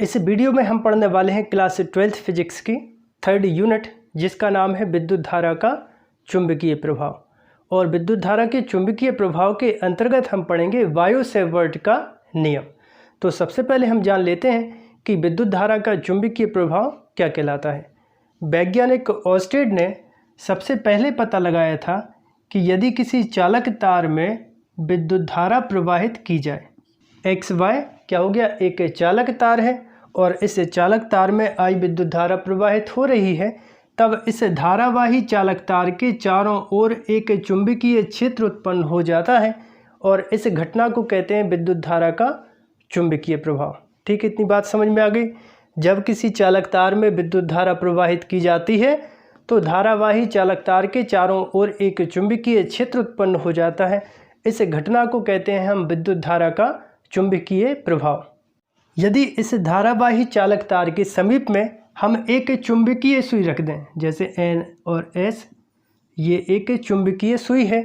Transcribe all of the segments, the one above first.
इस वीडियो में हम पढ़ने वाले हैं क्लास 12th फिजिक्स की 3rd यूनिट, जिसका नाम है विद्युत धारा का चुंबकीय प्रभाव। और विद्युत धारा के चुंबकीय प्रभाव के अंतर्गत हम पढ़ेंगे बायो-सेवर्ट का नियम। तो सबसे पहले हम जान लेते हैं कि विद्युत धारा का चुंबकीय प्रभाव क्या कहलाता है। वैज्ञानिक ऑर्स्टेड ने सबसे पहले पता लगाया था कि यदि किसी चालक तार में विद्युत धारा प्रवाहित की जाए, एक्स वाई क्या हो गया, एक चालक तार है और इस चालक तार में आई विद्युत धारा प्रवाहित हो रही है, तब इस धारावाही चालक तार के चारों ओर एक चुंबकीय क्षेत्र उत्पन्न हो जाता है और इस घटना को कहते हैं विद्युत धारा का चुंबकीय प्रभाव। ठीक, इतनी बात समझ में आ गई। जब किसी चालक तार में विद्युत धारा प्रवाहित की जाती है तो धारावाही चालक तार के चारों ओर एक चुंबकीय क्षेत्र उत्पन्न हो जाता है। इस घटना को कहते हैं हम विद्युत धारा का चुंबकीय प्रभाव। यदि इस धारावाही चालक तार के समीप में हम एक चुंबकीय सुई रख दें, जैसे N और S, ये एक चुंबकीय सुई है,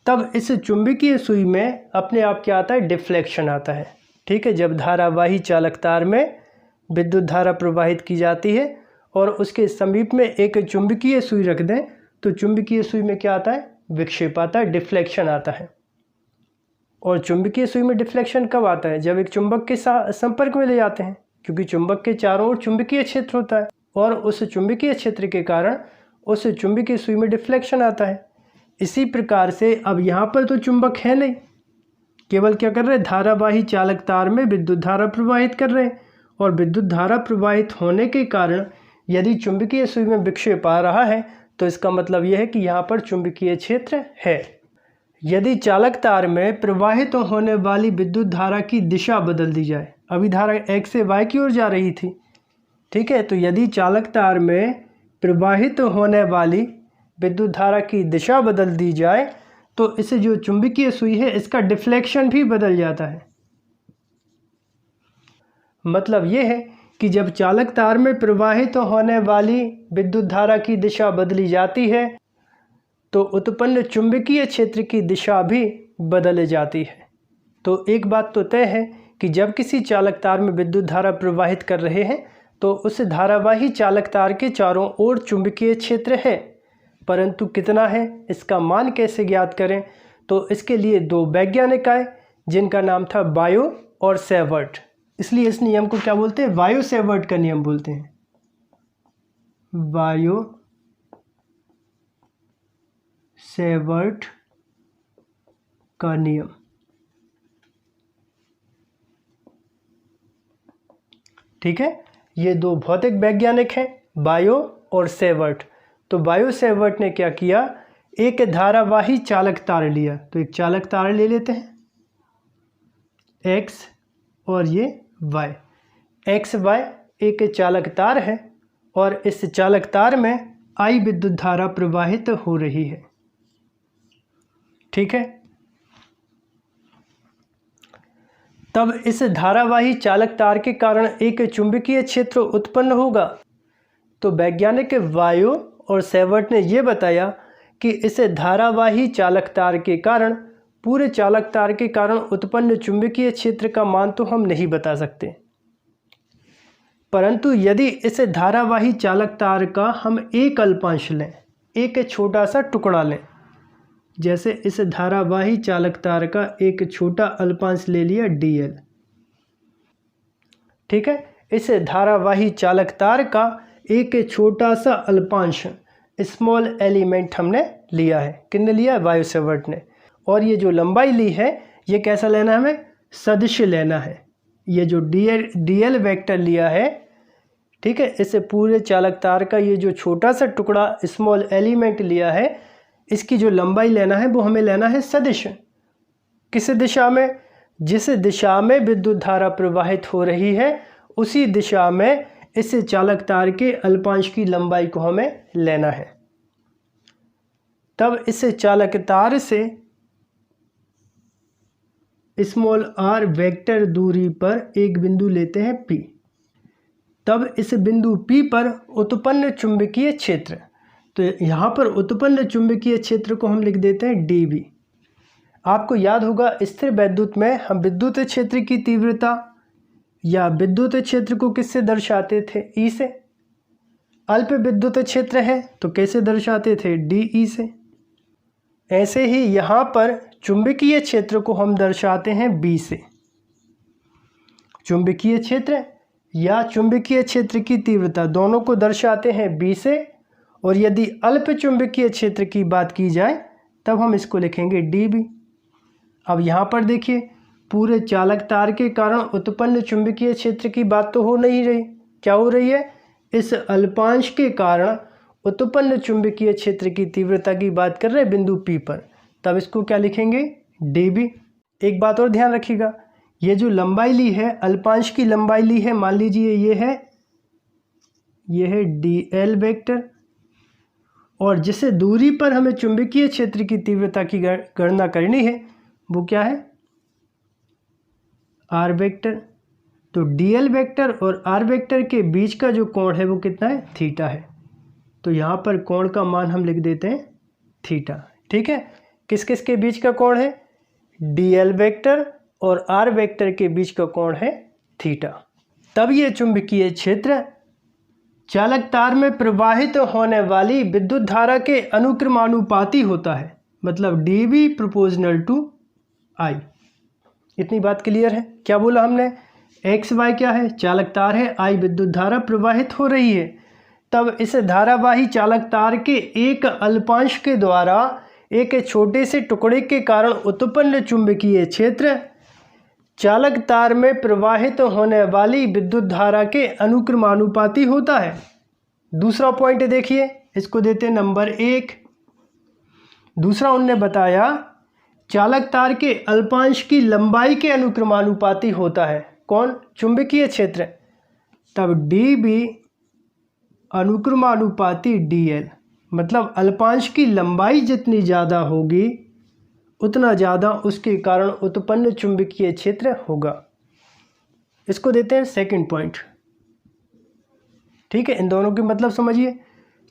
तब इस चुंबकीय सुई में अपने आप क्या आता है, डिफ्लेक्शन आता है। ठीक है, जब धारावाही चालक तार में विद्युत धारा प्रवाहित की जाती है और उसके समीप में एक चुंबकीय सुई रख दें तो चुंबकीय सुई में क्या आता है, विक्षेप आता है, डिफ्लेक्शन आता है। और चुंबकीय सुई में डिफ्लेक्शन कब आता है, जब एक चुंबक के साथ संपर्क में ले जाते हैं, क्योंकि चुंबक के चारों ओर चुंबकीय क्षेत्र होता है और उस चुंबकीय क्षेत्र के कारण उस चुंबकीय सुई में डिफ्लेक्शन आता है। इसी प्रकार से अब यहाँ पर तो चुंबक है नहीं, केवल क्या कर रहे हैं, धारावाही चालक तार में विद्युत धारा प्रवाहित कर रहे हैं और विद्युत धारा प्रवाहित होने के कारण यदि चुंबकीय सुई में विक्षेप आ रहा है तो इसका मतलब यह है कि यहाँ पर चुंबकीय क्षेत्र है। यदि चालक तार में प्रवाहित होने वाली विद्युत धारा की दिशा बदल दी जाए, अभी धारा x से y की ओर जा रही थी, ठीक है, तो यदि चालक तार में प्रवाहित होने वाली विद्युत धारा की दिशा बदल दी जाए तो इससे जो चुंबकीय सुई है इसका डिफ्लेक्शन भी बदल जाता है। मतलब ये है कि जब चालक तार में प्रवाहित होने वाली विद्युत धारा की दिशा बदली जाती है तो उत्पन्न चुंबकीय क्षेत्र की दिशा भी बदल जाती है। तो एक बात तो तय है कि जब किसी चालक तार में विद्युत धारा प्रवाहित कर रहे हैं तो उस धारावाही चालक तार के चारों ओर चुंबकीय क्षेत्र है, परंतु कितना है, इसका मान कैसे ज्ञात करें, तो इसके लिए दो वैज्ञानिक आए जिनका नाम था बायो और सेवर्ट। इसलिए इस नियम को क्या बोलते हैं, बायो सेवर्ट का नियम बोलते हैं, बायो सेवर्ट का नियम। ठीक है, ये दो भौतिक वैज्ञानिक हैं, बायो और सेवर्ट। तो बायो सेवर्ट ने क्या किया, एक धारावाही चालक तार लिया। तो एक चालक तार ले लेते हैं, x और ये y। x y एक चालक तार है और इस चालक तार में आई विद्युत धारा प्रवाहित हो रही है। ठीक है, तब इस धारावाही चालक तार के कारण एक चुंबकीय क्षेत्र उत्पन्न होगा। तो वैज्ञानिक बायो और सेवर्ट ने यह बताया कि इस धारावाही चालक तार के कारण, पूरे चालक तार के कारण उत्पन्न चुंबकीय क्षेत्र का मान तो हम नहीं बता सकते, परंतु यदि इस धारावाही चालक तार का हम एक अल्पांश लें, एक छोटा सा टुकड़ा लें, जैसे इस धारावाही चालक तार का एक छोटा अल्पांश ले लिया dl। ठीक है, इस धारावाही चालक तार का एक छोटा सा अल्पांश, स्मॉल एलिमेंट हमने लिया है, किसने लिया, बायो सेवर्ट ने। और ये जो लंबाई ली है ये कैसा लेना है, हमें सदिश लेना है। ये जो dl वेक्टर लिया है, ठीक है, इस पूरे चालक तार का ये जो छोटा सा टुकड़ा स्मॉल एलिमेंट लिया है, इसकी जो लंबाई लेना है वो हमें लेना है सदिश। किस दिशा में, जिस दिशा में विद्युत धारा प्रवाहित हो रही है उसी दिशा में इस चालक तार के अल्पांश की लंबाई को हमें लेना है। तब इस चालक तार से स्मॉल r वेक्टर दूरी पर एक बिंदु लेते हैं P। तब इस बिंदु P पर उत्पन्न चुंबकीय क्षेत्र, तो यहाँ पर उत्पन्न चुंबकीय क्षेत्र को हम लिख देते हैं dV। आपको याद होगा स्थिर वैद्युत में हम विद्युत क्षेत्र की तीव्रता या विद्युत क्षेत्र को किससे दर्शाते थे? ई से। अल्प विद्युत क्षेत्र है तो कैसे दर्शाते थे? डी ई से। ऐसे ही यहाँ पर चुंबकीय क्षेत्र को हम दर्शाते हैं बी से। चुंबकीय क्षेत्र या चुंबकीय क्षेत्र की तीव्रता दोनों को दर्शाते हैं बी से, और यदि अल्प चुंबकीय क्षेत्र की बात की जाए तब हम इसको लिखेंगे डी बी। अब यहाँ पर देखिए, पूरे चालक तार के कारण उत्पन्न चुंबकीय क्षेत्र की बात तो हो नहीं रही। क्या हो रही है? इस अल्पांश के कारण उत्पन्न चुंबकीय क्षेत्र की तीव्रता की बात कर रहे हैं बिंदु P पर, तब इसको क्या लिखेंगे? D B. एक बात और ध्यान रखिएगा, ये जो लंबाई ली है, अल्पांश की लंबाई ली है, मान लीजिए ये है डी एल वेक्टर, और जिस दूरी पर हमें चुंबकीय क्षेत्र की तीव्रता की गणना करनी है वो क्या है? R vector. तो डी एल वेक्टर और आर वेक्टर के बीच का जो कोण है वो कितना है? थीटा है। तो यहाँ पर कोण का मान हम लिख देते हैं थीटा। ठीक है, किस किस के बीच का कोण है? डी एल वेक्टर और आर वेक्टर के बीच का कोण है थीटा। तब ये चुंबकीय क्षेत्र चालक तार में प्रवाहित होने वाली विद्युत धारा के अनुक्रमानुपाती होता है, मतलब डी बी प्रोपोर्शनल टू आई। इतनी बात क्लियर है? क्या बोला हमने? एक्स वाई क्या है? चालक तार है, आई विद्युत धारा प्रवाहित हो रही है। तब इस धारावाही चालक तार के एक अल्पांश के द्वारा एक छोटे से टुकड़े के कारण उत्पन्न चुंबकीय क्षेत्र चालक तार में प्रवाहित होने वाली विद्युत धारा के अनुक्रमानुपाती होता है। दूसरा पॉइंट देखिए, इसको देते हैं नंबर 1। दूसरा उन्होंने बताया चालक तार के अल्पांश की लंबाई के अनुक्रमानुपाती होता है। कौन? चुंबकीय क्षेत्र। तब डी बी अनुक्रमानुपाती डी एल, मतलब अल्पांश की लंबाई जितनी ज़्यादा होगी उतना ज़्यादा उसके कारण उत्पन्न चुंबकीय क्षेत्र होगा। इसको देते हैं सेकंड पॉइंट। ठीक है, इन दोनों के मतलब समझिए।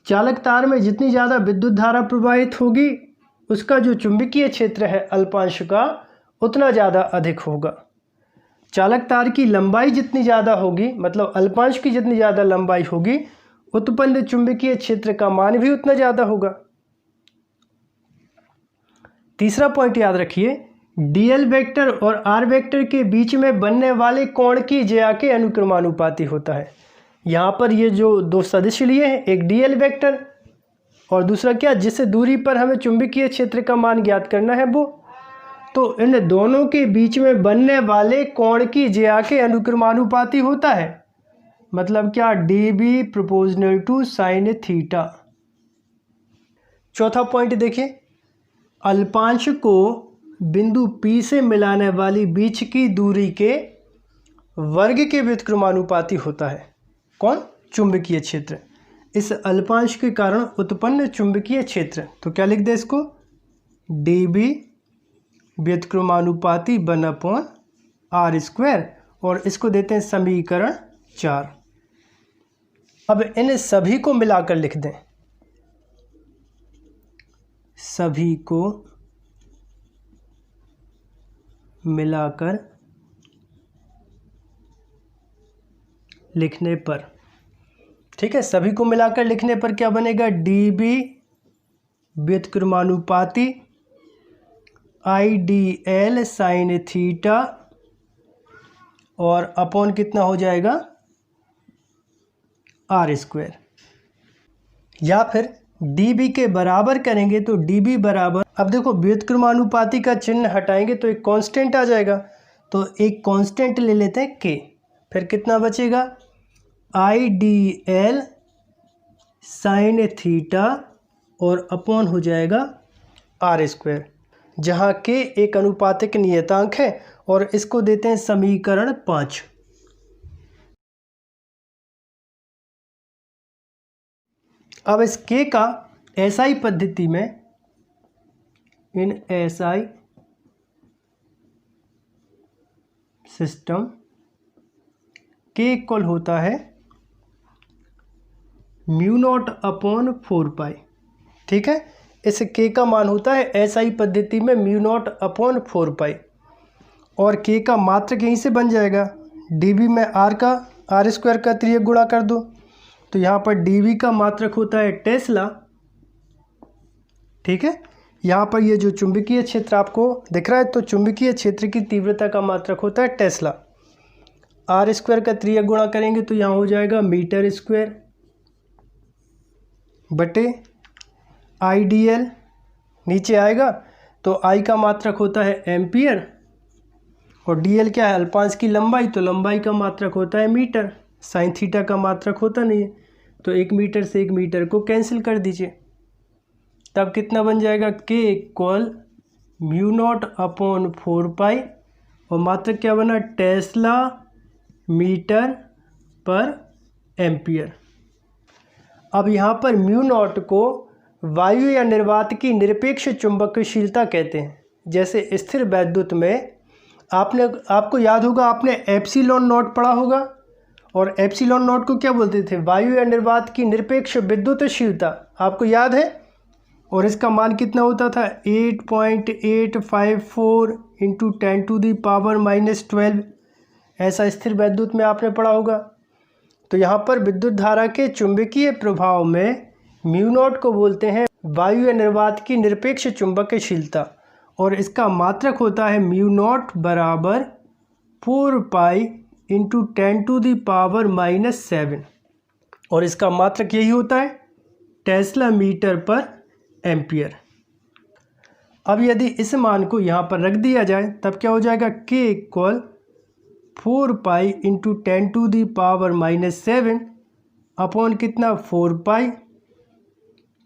चालक तार में जितनी ज़्यादा विद्युत धारा प्रवाहित होगी उसका जो चुंबकीय क्षेत्र है अल्पांश का उतना ज़्यादा अधिक होगा। चालक तार की लंबाई जितनी ज़्यादा होगी, मतलब अल्पांश की जितनी ज़्यादा लंबाई होगी, उत्पन्न चुंबकीय क्षेत्र का मान भी उतना ज़्यादा होगा। तीसरा पॉइंट याद रखिए, डी एल वेक्टर और आर वेक्टर के बीच में बनने वाले कोण की ज्या के अनुक्रमानुपाती होता है। यहाँ पर ये जो दो सदिश लिए हैं, एक डी एल वेक्टर और दूसरा क्या, जिस दूरी पर हमें चुंबकीय क्षेत्र का मान ज्ञात करना है वो, तो इन दोनों के बीच में बनने वाले कोण की ज्या के अनुक्रमानुपाती होता है। मतलब क्या? D B proportional to sine theta. चौथा पॉइंट देखिए, अल्पांश को बिंदु P से मिलाने वाली बीच की दूरी के वर्ग के व्युत्क्रमानुपाती होता है। कौन? चुंबकीय क्षेत्र। इस अल्पांश के कारण उत्पन्न चुंबकीय क्षेत्र, तो क्या लिख दे इसको? डी बी व्युत्क्रमानुपाती 1/r², और इसको देते हैं समीकरण 4। अब इन सभी को मिलाकर लिख दें। सभी को मिलाकर लिखने पर, ठीक है, सभी को मिलाकर लिखने पर क्या बनेगा? डी बी व्युत्क्रमानुपाती I D L sine theta, और अपॉन कितना हो जाएगा? r²। या फिर डी बी के बराबर करेंगे तो डी बी बराबर, अब देखो व्युत्क्रमानुपाती का चिन्ह हटाएंगे तो एक कांस्टेंट आ जाएगा, तो एक कांस्टेंट ले लेते हैं k। फिर कितना बचेगा? आई डी एल साइन थीटा और अपॉन हो जाएगा r², जहाँ k एक अनुपातिक नियतांक है, और इसको देते हैं समीकरण 5। अब इस k का SI पद्धति में, इन SI सिस्टम k इक्वल होता है μ0/4π। ठीक है, इस k का मान होता है SI पद्धति में μ0/4π, और k का मात्रक यहीं से बन जाएगा, dv में आर स्क्वायर का 3 गुणा कर दो, तो यहाँ पर dv का मात्रक होता है टेस्ला। ठीक है, यहाँ पर ये जो चुंबकीय क्षेत्र आपको दिख रहा है, तो चुंबकीय क्षेत्र की तीव्रता का मात्रक होता है टेस्ला। आर स्क्वायर का 3 गुणा करेंगे तो यहाँ हो जाएगा मीटर स्क्वायर बटे आई डी एल, नीचे आएगा तो आई का मात्रक होता है एम्पियर और डी एल क्या है, अल्पांश की लंबाई, तो लंबाई का मात्रक होता है मीटर, साइन थीटा का मात्रक होता नहीं है, तो 1 मीटर से 1 मीटर को कैंसिल कर दीजिए। तब कितना बन जाएगा, के इक्वल म्यू नॉट अपॉन 4 पाई और मात्रक क्या बना, टेस्ला मीटर पर एम्पियर। अब यहाँ पर म्यू नॉट को वायु या निर्वात की निरपेक्ष चुंबकशीलता कहते हैं। जैसे स्थिर वैद्युत में आपको याद होगा, आपने एप्सिलॉन नॉट पढ़ा होगा, और एप्सिलॉन नॉट को क्या बोलते थे, वायु या निर्वात की निरपेक्ष विद्युतशीलता, आपको याद है। और इसका मान कितना होता था, 8.854 इंटू 10⁻⁻12। ऐसा स्थिर वैद्युत में आपने पढ़ा होगा। तो यहाँ पर विद्युत धारा के चुंबकीय प्रभाव में म्यू नॉट को बोलते हैं वायु या निर्वात की निरपेक्ष चुंबकशीलता, और इसका मात्रक होता है म्यू नॉट बराबर 4 पाई इंटू 10⁻⁻7, और इसका मात्रक यही होता है टेस्ला मीटर पर एम्पियर। अब यदि इस मान को यहाँ पर रख दिया जाए तब क्या हो जाएगा, के इक्वल 4 पाई इंटू 10⁻⁻7 अपॉन कितना, 4 पाई।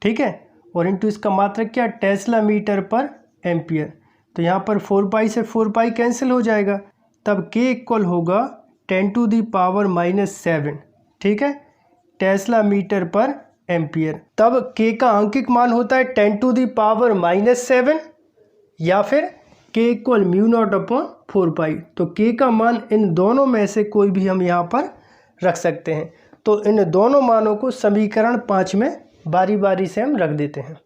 ठीक है, और इंटू इसका मात्रक क्या, टेस्ला मीटर पर एम्पियर। तो यहाँ पर 4 पाई से 4 पाई कैंसिल हो जाएगा, तब के इक्वल होगा 10⁻⁻7। ठीक है, टेस्ला मीटर पर एम्पियर। तब के का अंकिक मान होता है 10⁻⁻7 या फिर के इक्वल म्यू नॉट अपॉन 4 पाई। तो के का मान इन दोनों में से कोई भी हम यहाँ पर रख सकते हैं। तो इन दोनों मानों को समीकरण 5 में बारी बारी से हम रख देते हैं।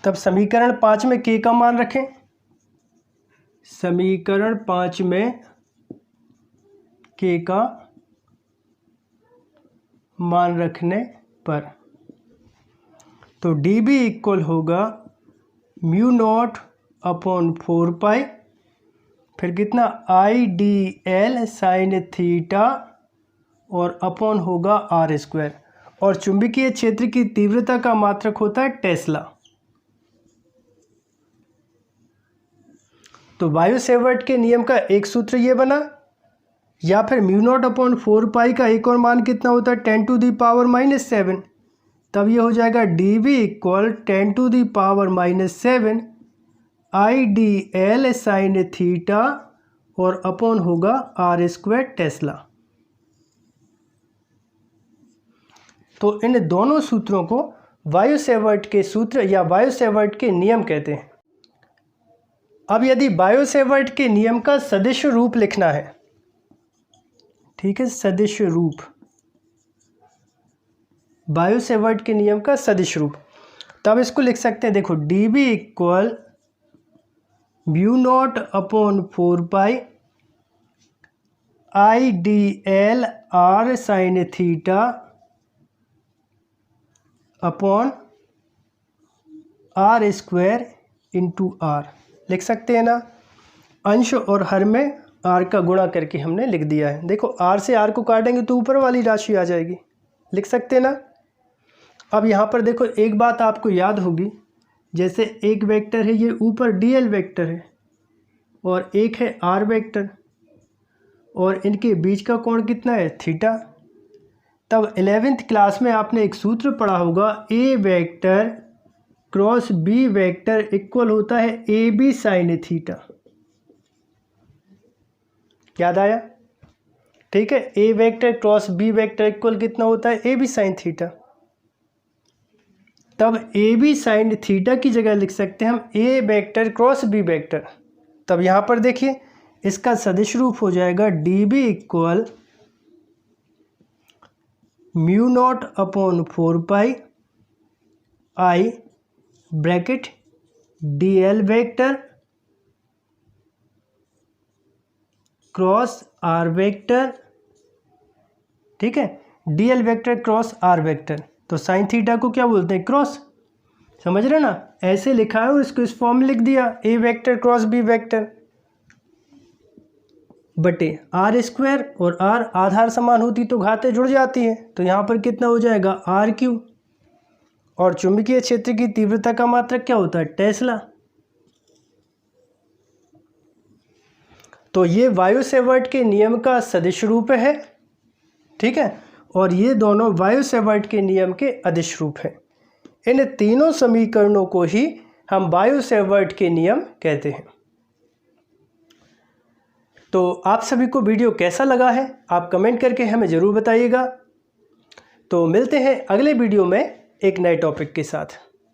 तब समीकरण 5 में के का मान रखें। समीकरण 5 में के का मान रखने पर तो डी बी इक्वल होगा म्यू नॉट अपॉन 4 पाई, फिर कितना, आई डी एल साइन थीटा और अपॉन होगा आर स्क्वायर, और चुंबकीय क्षेत्र की तीव्रता का मात्रक होता है टेस्ला। तो वायु सेवर्ट के नियम का एक सूत्र ये बना, या फिर म्यू नॉट अपॉन 4 पाई का एक और मान कितना होता है, 10⁻⁻7। तब ये हो जाएगा D V equal 10⁻⁻7 I D L sine theta और अपॉन होगा आर स्क्वायर टेस्ला। तो इन दोनों सूत्रों को वायु सेवर्ट के सूत्र या वायु सेवर्ट के नियम कहते हैं। अब यदि वायु सेवर्ट के नियम का सदिश रूप लिखना है, ठीक है, सदिश रूप, वायु सेवर्ट के नियम का सदिश रूप, तब इसको लिख सकते हैं। देखो, D B equal mu naught upon 4 pi I D L R sine theta upon R square into R, लिख सकते हैं ना। अंश और हर में आर का गुणा करके हमने लिख दिया है। देखो, आर से आर को काटेंगे तो ऊपर वाली राशि आ जाएगी, लिख सकते हैं ना। अब यहाँ पर देखो, एक बात आपको याद होगी, जैसे एक वेक्टर है, ये ऊपर डी एल वेक्टर है और एक है आर वेक्टर, और इनके बीच का कोण कितना है, थीटा। तब 11th क्लास में आपने एक सूत्र पढ़ा होगा, A vector cross B vector equal होता है ए बी साइन थीटा। याद आया? ठीक है, A vector cross B vector equal कितना होता है, ए बी साइन थीटा। तब ए बी साइन थीटा की जगह लिख सकते हैं हम A vector cross B vector. तब यहाँ पर देखिए, इसका सदिश रूप हो जाएगा D B equal mu naught upon 4 pi I bracket D L vector cross R vector, ठीक है, DL vector cross R vector. तो साइन थीटा को क्या बोलते हैं, क्रॉस, समझ रहे ना, ऐसे लिखा है, इसको इस फॉर्म में लिख दिया, ए वेक्टर क्रॉस बी वेक्टर बटे आर स्क्वायर, और आर आधार समान होती तो घातें जुड़ जाती हैं, तो यहाँ पर कितना हो जाएगा आर क्यू, और चुंबकीय क्षेत्र की तीव्रता का मात्रक क्या होता है, टेस्ला। तो ये वायु सेवर्ट के नियम का सदिश रूप है, ठीक है, और ये दोनों वायु सेवर्ट के नियम के अदिश रूप हैं। इन तीनों समीकरणों को ही हम वायु सेवर्ट के नियम कहते हैं। तो आप सभी को वीडियो कैसा लगा है आप कमेंट करके हमें ज़रूर बताइएगा। तो मिलते हैं अगले वीडियो में एक नए टॉपिक के साथ।